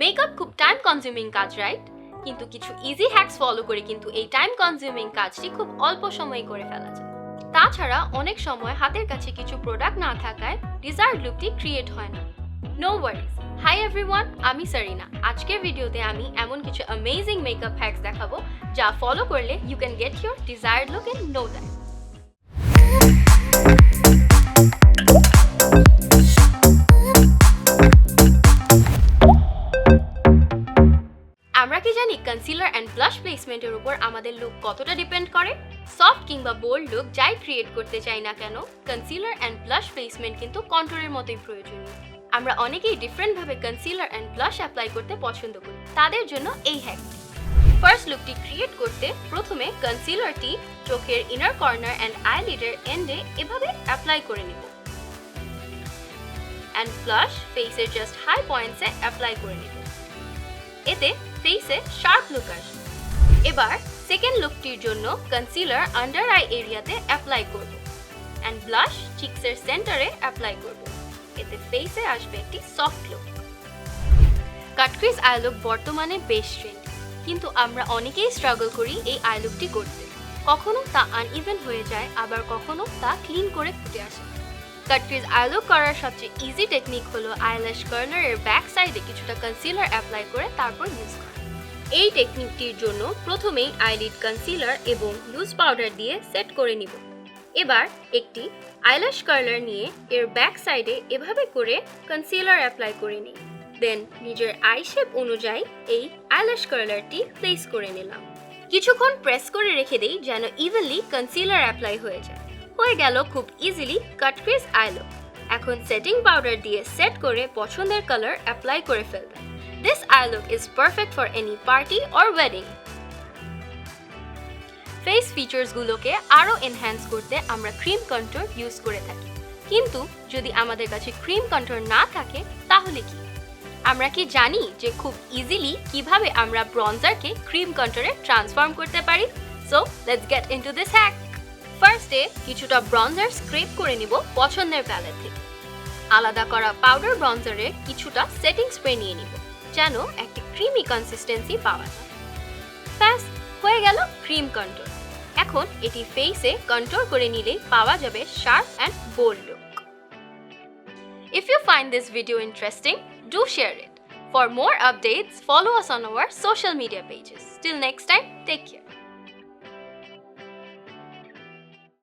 Makeup খুব time consuming কাজ, right? কিন্তু কিছু ইজি হ্যাকস ফলো করে কিন্তু এই টাইম কনজিউমিং কাজটি খুব অল্প সময়ে করে ফেলা যায়। তাছাড়া অনেক সময় হাতের কাছে কিছু প্রোডাক্ট না থাকায় ডিজায়ার্ড লুকটি ক্রিয়েট হয় না। No worries. হাই এভরিওয়ান, আমি সারিনা। আজকের ভিডিওতে আমি এমন কিছু অ্যামেজিং মেকআপ হ্যাকস দেখাবো যা ফলো করলে you can get your desired look in no time. আমরা কি জানি কনসিলার অ্যান্ড ব্লাশ প্লেসমেন্টের উপর আমাদের লুক কতটা ডিপেন্ড করে? সফট কিংবা বোল্ড লুক যাই ক্রিয়েট করতে চাই না কেন, কনসিলার অ্যান্ড ব্লাশ প্লেসমেন্ট কিন্তু কন্ট্রোলের মতোই প্রয়োজনীয়। আমরা অনেকেই ডিফারেন্টভাবে কনসিলার অ্যান্ড ব্লাশ অ্যাপ্লাই করতে পছন্দ করি, তাদের জন্য এই হ্যাকটি। ফার্স্ট লুকটি ক্রিয়েট করতে প্রথমে কনসিলারটি চোখের ইনার কর্নার অ্যান্ড আইলিডের এন্ডে এভাবে অ্যাপ্লাই করে নিব, অ্যান্ড ব্লাশ ফেসের জাস্ট হাই পয়েন্টসে অ্যাপ্লাই করে নিব। এতে ফেসে শার্প লুক আসবে। এবার সেকেন্ড লুকটির জন্য কনসিলার আন্ডার আই এরিয়াতে অ্যাপ্লাই করব, অ্যান্ড ব্লাশ চিকসের সেন্টারে অ্যাপ্লাই করব। এতে ফেসে আসবে একটি soft look. Cut crease eye look বর্তমানে বেশ ট্রেন্ড, কিন্তু আমরা অনেকেই স্ট্রাগল করি এই আই লুকটি করতে। কখনো তা আনইভেন হয়ে যায়, আবার কখনো তা ক্লিন করে ফুটে আসে। কাট ক্রিজ আই লুক করার সবচেয়ে ইজি টেকনিক হলো আইল্যাশ কার্লারের ব্যাক সাইডে কিছুটা কনসিলার অ্যাপ্লাই করে তারপর ইউজ করা। এই টেকনিকটির জন্য প্রথমেই আইলিড কনসিলার এবং লুজ পাউডার দিয়ে সেট করে নিব। এবার একটি আইল্যাশ কার্লার নিয়ে এর ব্যাক সাইডে এভাবে করে কনসিলার অ্যাপ্লাই করে নিই। দেন নিজের আই শেপ অনুযায়ী এই আইল্যাশ কার্লারটি প্লেস করে নিলাম। কিছুক্ষণ প্রেস করে রেখে দেই যেন ইভেনলি কনসিলার অ্যাপ্লাই হয়ে যায়। হয়ে গেল খুব easily cut crease eye look. এখন সেটিং পাউডার দিয়ে সেট করে পছন্দের কালার অ্যাপ্লাই করে ফেলবেন। This eye look is perfect for any party or wedding. Face ফিচার্সগুলোকে আরও এনহ্যান্স করতে আমরা ক্রিম কন্ট্রোল ইউজ করে থাকি, কিন্তু যদি আমাদের কাছে ক্রিম কন্ট্রোল না থাকে তাহলে কি? আমরা কি জানি যে খুব ইজিলি কিভাবে আমরা ব্রঞ্জারকে ক্রিম কন্ট্রোলে ট্রান্সফর্ম করতে পারি? So let's get into this hack. ফার্স্টে কিছুটা ব্রঞ্জার স্ক্রেপ করে নিব পছন্দের প্যালেট থেকে। আলাদা করা পাউডার ব্রঞ্জারে কিছুটা সেটিং স্প্রে নিয়ে নিব যেন একটি ক্রিমি কনসিস্টেন্সি পাওয়া যায়। ব্যাস হয়ে গেল ক্রিম কন্ট্রোল। এখন এটি ফেসে কন্ট্রোল করে নিলেই পাওয়া যাবে sharp and bold look. If you find this video interesting, do share it. For more updates, follow us on our social media pages. Till next time, take care.